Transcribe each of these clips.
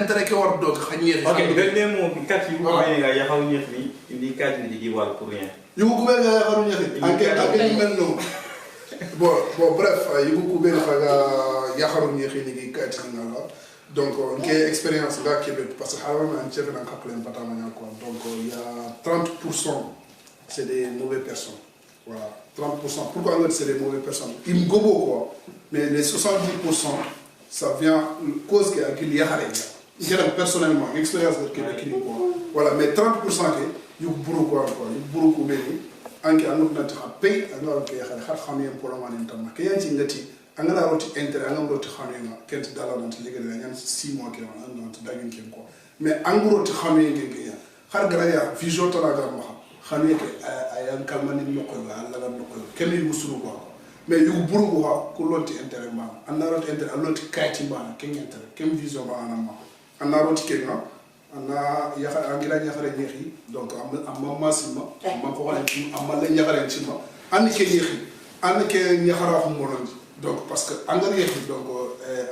intérêt que war doog xañeer ok dernier mot kat yu ko may nga yaxaw ñex ni indi kat ni di wal pour rien yu ko be nga yaxaw ñex enquête mel non bon bref yu ko be nga yaxaw ñex ni kat ni nga donc quelle expérience là Québec parce que avant un chef dans Kaplan Patamania quoi donc il y a 30% c'est des mauvaises personnes voilà 30% pourquoi c'est des mauvaises personnes ils gobo quoi mais les 70% ça vient cause qu'il y a personnellement expérience de Québec quoi voilà mais 30% que yu buru quoi yu buru ko beni anki anu na ta pay anu ke xal xamé pour la man tam ke yanti ngati angana roti intérêt angam roti xamé nga kent dala nan ti ligue ñan 6 mois ke an nan ta dagin ken quoi mais angro ti xamé ngi ya xar gara ya vision tala ga ma xamé ke ay an kalmani no ko la la no ko ken yu musulu quoi mais yu buru ko ko loti intérêt ma an roti intérêt loti kayti ma ken intérêt ken vision ba anama an roti kenga ana yakhare angira yakhare ñexi donc am masima ma ko wala ci am la yakhare ci ma an ke ñexi an ke ñakhara ko monondi donc parce que angar ñexi donc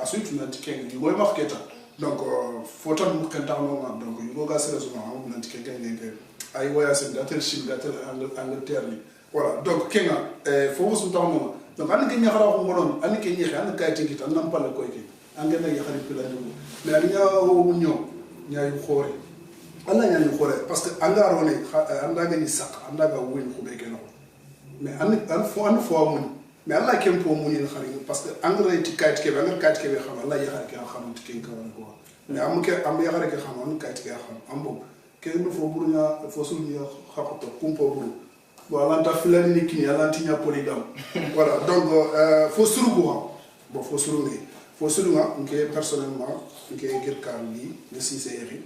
asuitu na tiken yu moy wax keta donc foto mu kan tax no donc yu go ga sérieusement am na tiken ngeen ay voyage d'atel Chine d'atel Angleterre ni voilà donc kenga fo su tax mo donc an ke ñakhara ko monondi an ke ñexi an kay tingi tan nam pala koy ke angar na yakhare pila ñu mais ani ñaw ñoo ñaayu xoore alla ñaayu xoore parce que anga rone anda nga ni sak anda ga win ko be keno mais an fo mun mais alla kem po mun ni xari parce que engrais ti kayit ke anga kayit ke be xam alla ya xari ke xam ti ken ka won ko mais am ya xari ke xam on kayit ke xam am bo ke no fo burunya fo sul ni xakoto kumpo buru bo ala ta filani ni kini ala ti nya polygame voilà donc fo suru ko bon fo suru ni faut seulement que personnellement que quelqu'un dit le si c'est Eric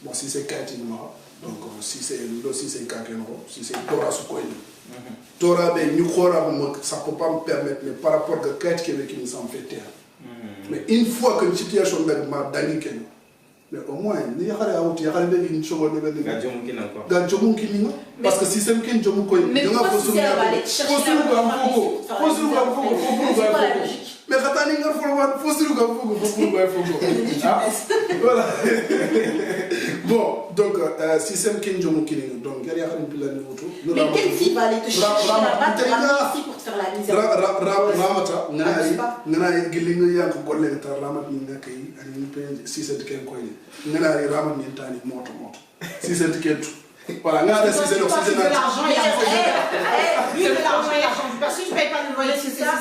bon si c'est Katima donc si c'est le si c'est Kakeno si c'est Tora Sukoy Tora ben ñu xora ça peut pas me permettre mais par rapport que Kat qui nous en fait terre mais une fois que une situation ma dani ken mais au moins ni xara awut ya xara be ni chogo ne ben ga jomu kin encore ga jomu kin parce que si c'est ken jomu koy nga faut mais quand on est faut se voilà bon donc si c'est ken jomu kin donc gari xara pila ni voto mais quelle fille va aller te chercher là-bas ici pour te faire la misère ramata ngana gilinga yank golle ta ramat ni nakay ani pe si c'est ken koy ngana ramat ni tani moto si c'est ken voilà ngana si c'est l'argent il y a lui de l'argent parce que je paye pas le loyer c'est ça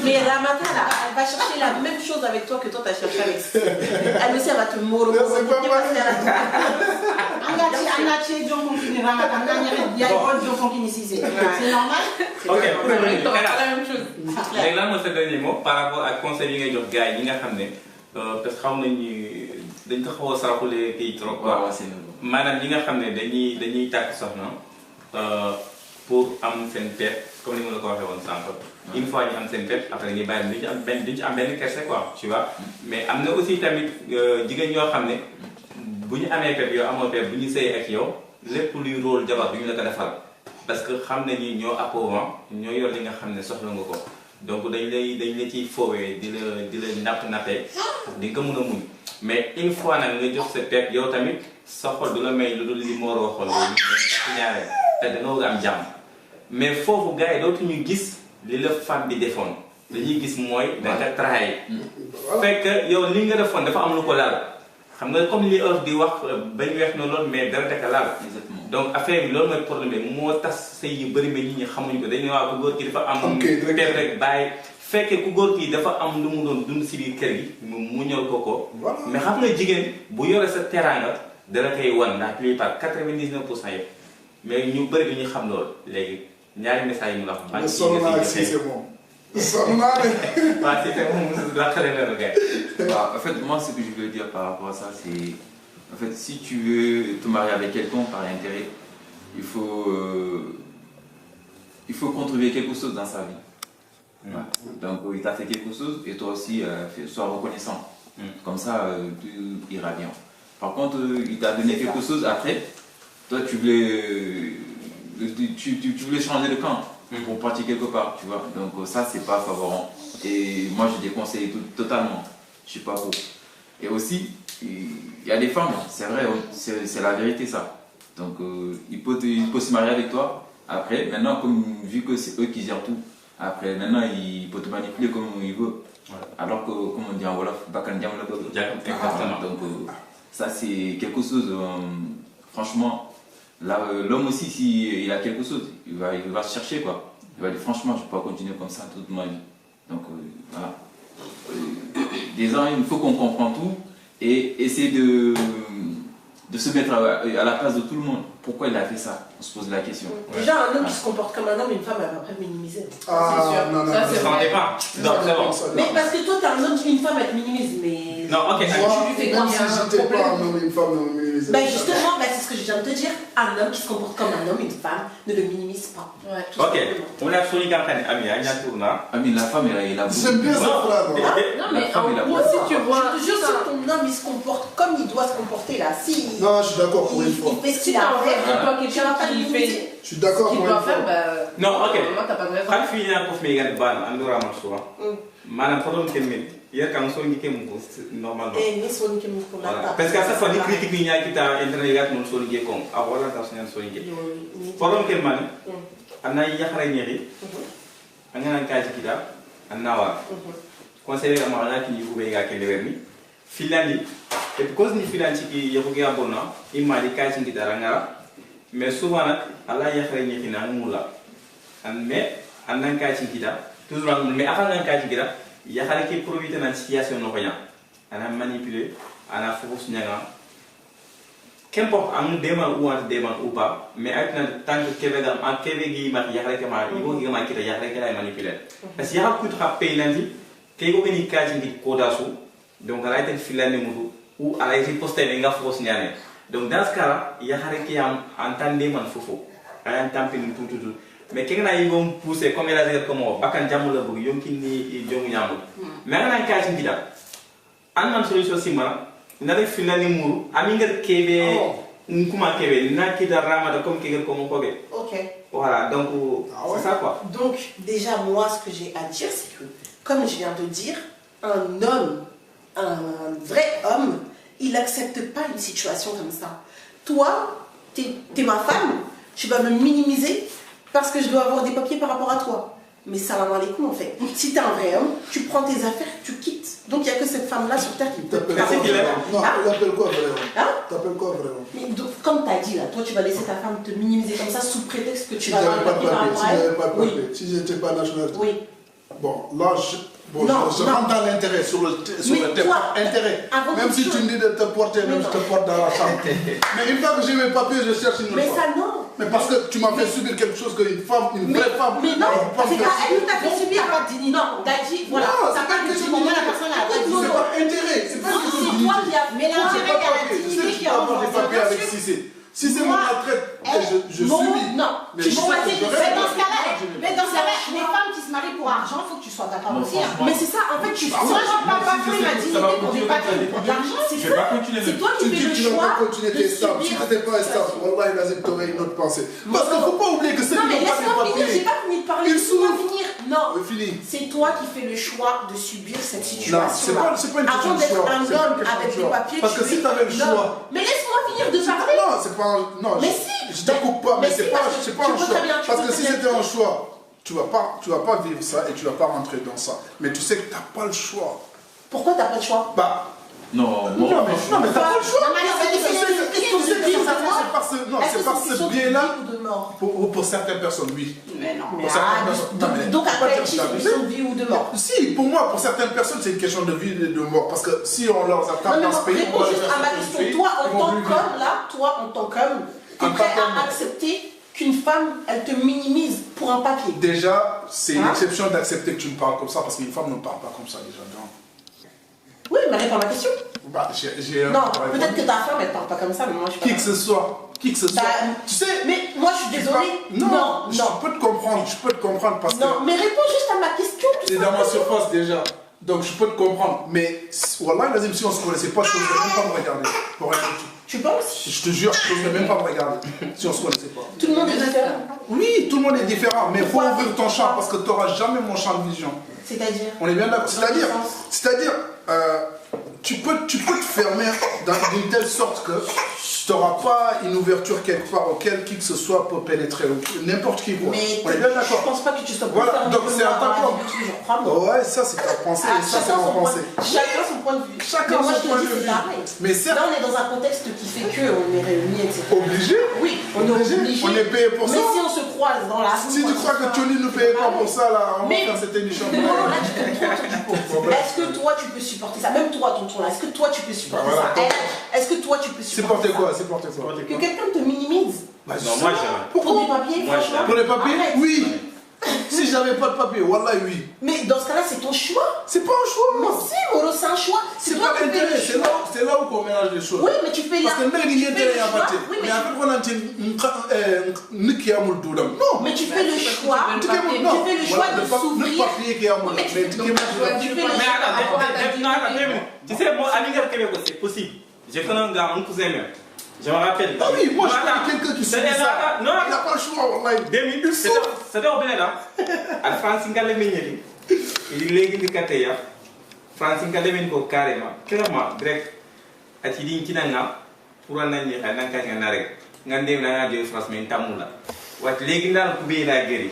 mais Ramata là elle va chercher la même chose avec toi que toi t'as cherché avec elle aussi elle va te mordre c'est normal ok la même chose léegi lan mooy sa dernier mot par rapport ak conseil yi ngay jox gars yi nga xam ne parce que xam nañu dañ ko xaw a saraxule kii trop quoi maanaam ñi nga xam ne dañuy tàkk soxna pour am seen pet comme ni ma la ko waxee woon sànq une fois ñu am seen pet après ñu bàyyi duñ ci am benn kerse quoi tu vois mais am na aussi tamit jigéen ñoo xam ne bu ñu amee pet yow amoo pet bu ñu sëy ak yow lépp luy rôle jabar du ñu la ko defal parce que xam nañu ñoo appauvant ñoo yor li nga xam ne soxla nga ko donc dañ la ciy foowee di la nappee di nga ko mën a muñ mais une fois nag nga jox sa pet yow tamit sa xol du la may lu dul li moo waxoon loolu ci ñaareel te da nga am jàmm mais foofu gars yi dootuñu gis li la femme bi defoon dañuy gis mooy da nga trahi fekk yow li nga defoon dafa am lu ko laal xam nga comme li olof di wax bañ weex na lool mais dara daka laal donc affaire bi loolu mooy problème bi moo tas sëy yu bëri mais nit ñi xamuñ ko dañ ne waa ku góor ki dafa am pet rek bàyyi fekkee ku góor kii dafa am lu mu doon dund si biir kër gi mu ñëw ko mais xam nga jigéen bu yore sa teraanga dara koy wan ndax plupart 99% yëpp mais ñu bëri du ñu xam loolu léegi ñaari message yi mu la wax. En fait, moi, ce que je veux dire par rapport à ça, c'est en fait, si tu veux te marier avec quelqu'un par intérêt, il faut contribuer quelque chose dans sa vie. Donc, il t'a fait quelque chose et toi aussi, sois reconnaissant. Comme ça, tout ira bien. Par contre, il t'a donné quelque chose après, toi, tu voulais changer de camp pour partir quelque part, tu vois. Donc, ça, c'est pas favorable. Et moi, je déconseille totalement. Je suis pas pour. Et aussi, y a des femmes, c'est vrai, c'est la vérité ça. Donc il peut se marier avec toi. Après, maintenant, vu que c'est eux qui gèrent tout, après, maintenant, il peut te manipuler comme il veut. Ouais. Alors que, comme on dit en Wolof, Bakandiam le peuple. Donc, ça, c'est quelque chose, franchement, l'homme aussi, s'il a quelque chose, il va chercher, quoi. Il va dire, franchement, je ne peux pas continuer comme ça toute ma vie. Donc, voilà. Déjà, il faut qu'on comprenne tout et essayer de se mettre à la place de tout le monde. Pourquoi il a fait ça? On se pose la question. Déjà, un homme qui se comporte comme un homme, une femme, elle va après minimiser. Ah, non, ça, c'est vrai. Mais parce que toi, t'es un homme, une femme, elle te minimise. Mais... Non, ok. Moi, même si j'étais pas un homme, une femme, ne me minimise. Ben justement, c'est ce que je viens de te dire. Un homme qui se comporte comme un homme, une femme, ne le minimise pas. Ouais, ok. On a Sony Kampani, Ami, il y a tout, là. Ami, la femme, elle a beaucoup. J'aime bien cette phrase. Non, mais moi aussi, tu vois. Je jure, si ton homme, il se comporte comme il doit se comporter, là. Si. Non, je suis d'accord pour une fois. Il fait ce qu'il a à faire. Je suis d'accord pour une fois. Non, ok. Quand tu finis un peu, mais il y a des balles, on doit ramasser ça. Madame, pour nous, il y a quand on dit que normalement. Parce qu'à chaque fois, les critiques qui ont été internet, nous sommes liés comme à voilà dans ce sens lié. Pendant que man, on a y a rien yéri, on a un cas qui là, on a wa. Conseiller à Marana qui vous veille à quel verni. Filani, et parce que ni filani qui y a beaucoup à bon an, il m'a dit cas qui là, mais souvent Allah y a rien yéri na moula. Mais on a un cas qui là, toujours mais avant un cas qui là. Il y a des qui profitent de la situation non rien. On a manipulé, on a faussé n'importe. Qu'importe un démon ou un démon ou pas, mais avec tant que Québec a Québec il y a des gens qui ont manipulé. Parce qu'il y a beaucoup de pays lundi, qui ont une case qui codasu, donc elle a été filée de moto ou elle a été postée dans la fausse niane. Donc dans ce cas-là, il y a des qui ont entendu man fofo, elle a entendu tout. Mais quelqu'un qui va pousser comme il a dit comme bakan jamu la bug yom kini jomu nyamu mais ana ka ci gida an man solution simara na def fi nani muru ami ngar kebe nkuma kebe na kita ramada comme kege comme ko be. OK. Voilà, donc c'est ça quoi. Donc déjà moi ce que j'ai à dire c'est que comme je viens de dire, un homme, un vrai homme, il accepte pas une situation comme ça. Toi, t'es ma femme, tu vas me minimiser parce que je dois avoir des papiers par rapport à toi. Mais salam alaikum en fait. Si t'es un vrai homme, tu prends tes affaires, tu quittes. Donc il n'y a que cette femme-là sur terre qui peut te faire. Non, t'appelles quoi vraiment? T'appelles quoi vraiment? Mais donc, comme t'as dit là, toi tu vas laisser ta femme te minimiser comme ça sous prétexte que tu vas avoir un papier par rapport à elle. Oui. Si j'étais pas national. Oui. Bon, là je rentre dans l'intérêt, sur le thème intérêt. Même si tu me dis de te porter, même je te porte dans la chambre. Mais une fois que j'ai mes papiers, je cherche une autre femme. Mais ça non. Mais parce que tu m'as fait subir quelque chose qu'une femme, une vraie femme. Mais non, c'est qu'elle nous t'a fait subir. Non, t'as dit, voilà. C'est pas une question de la personne à la c'est pas intérêt. C'est pas une question de toi qui as mélangé avec la dignité qui a avoir des papiers avec Cissé. Si c'est mon retraite, je subis. Non, tu choisis. Mais dans ce cas-là, les femmes qui se marient pour argent, il faut que tu sois d'accord aussi. Mais c'est ça, en fait, tu moi, je ne parle pas que ma dignité pour des papiers pour de l'argent. C'est toi qui fais le choix. Tu n'étais stable. Si tu n'étais pas stable, Wallah, il a aurait une autre pensée. Parce qu'il ne faut pas oublier que c'est non, mais laisse-moi finir, j'ai pas fini de parler. Laisse-moi finir. Non, c'est toi qui fais le choix de subir cette situation. Non, c'est pas une question de choix. Avant d'être un homme avec des papiers, parce que si tu avais le choix. Mais laisse-moi finir de parler. Non, c'est pas. Non, je te coupe pas, mais c'est pas un choix. Parce que si c'était un choix, tu vas pas vivre ça et tu vas pas rentrer dans ça. Mais tu sais que tu n'as pas le choix. Pourquoi tu n'as pas le choix? Non, mais tu n'as pas le choix. C'est par ce biais-là. Pour certaines personnes, oui. Mais non. Donc après, c'est une question de vie ou de mort. Si, pour moi, pour certaines personnes, c'est une question de vie et de mort. Parce que si on leur attrape dans ce pays, on va les faire à ma question. Toi, en tant qu'homme, là, tu es prêt à accepter qu'une femme, elle te minimise pour un papier? Déjà, c'est une exception d'accepter que tu me parles comme ça, parce qu'une femme ne parle pas comme ça déjà. Oui, mais réponds à ma question. Non, peut-être que ta femme, elle parle pas comme ça, mais moi je parle. Qui que ce soit. Tu sais. Mais moi je suis désolée. Non. Je peux te comprendre parce que. Non, mais réponds juste à ma question. C'est dans ma surface déjà. Donc je peux te comprendre. Mais voilà, si on se connaissait pas, je ne n'oserais même pas me regarder. Pour rien du tout. Tu penses? Je te jure, je n'oserais même pas me regarder si on se connaissait pas. Tout le monde est différent. Oui, tout le monde est différent, mais il faut ouvrir ton champ parce que tu n'auras jamais mon champ de vision. C'est-à-dire? On est bien d'accord. C'est-à-dire, tu peux te fermer d'une telle sorte que tu n'auras pas une ouverture quelque part auquel qui que ce soit peut pénétrer, n'importe qui quoi. Mais on est bien d'accord. Je pense pas que tu sois Voilà, donc c'est un tampon. Ouais, ça c'est ta pensée, et ça c'est mon pensée. Chacun son point de vue. Chacun son point de vue. Mais certes, là on est dans un contexte qui fait qu'on est réunis, etc. Obligé. Oui, on est obligé. On est payé pour ça. Mais si on se croise dans la rue. Si tu crois que Tony nous paye pas pour ça, là, on va faire cette émission. Non, là tu te trompes du pot. Est-ce que toi tu peux supporter ça? Même toi, tonton là, est-ce que toi tu peux supporter ça? Est-ce que toi tu peux supporter ça? Supporter quoi? Que quelqu'un te minimise. Non, moi j'aime. Pour du papier, franchement. Pour les papiers? Arrête. Oui. Si j'avais pas de papier, wallah, oui. Mais dans ce cas-là, c'est ton choix. C'est pas un choix. Mais si, Moro, c'est un choix. C'est toi pas qui fais le l'intérêt, choix. c'est là où on mélange les choses. Oui, mais tu fais Parce que même les intérêts à battre. Oui, mais après on a dit non. Mais tu fais le choix. Tu Tu fais le choix de s'ouvrir. Mais tu fais le choix. Tu sais, moi, à l'Université québécoise, c'est possible. J'ai connu un gars, un cousin même. Je me rappelle. Ah oui, moi je connais quelqu'un qui subit ça. Non, il n'a pas le choix, wallahi. 2000, c'était au Bénin. À France, il y a les meilleurs. Il est indicaté. France, il y a les meilleurs carrément. Clairement, direct. À Tidine, Tinanga, pour un an, il y a un cas qui n'a rien. Ngandé, n'a pas de France, mais il y a un tamoula. What les gens ont pu la guérir.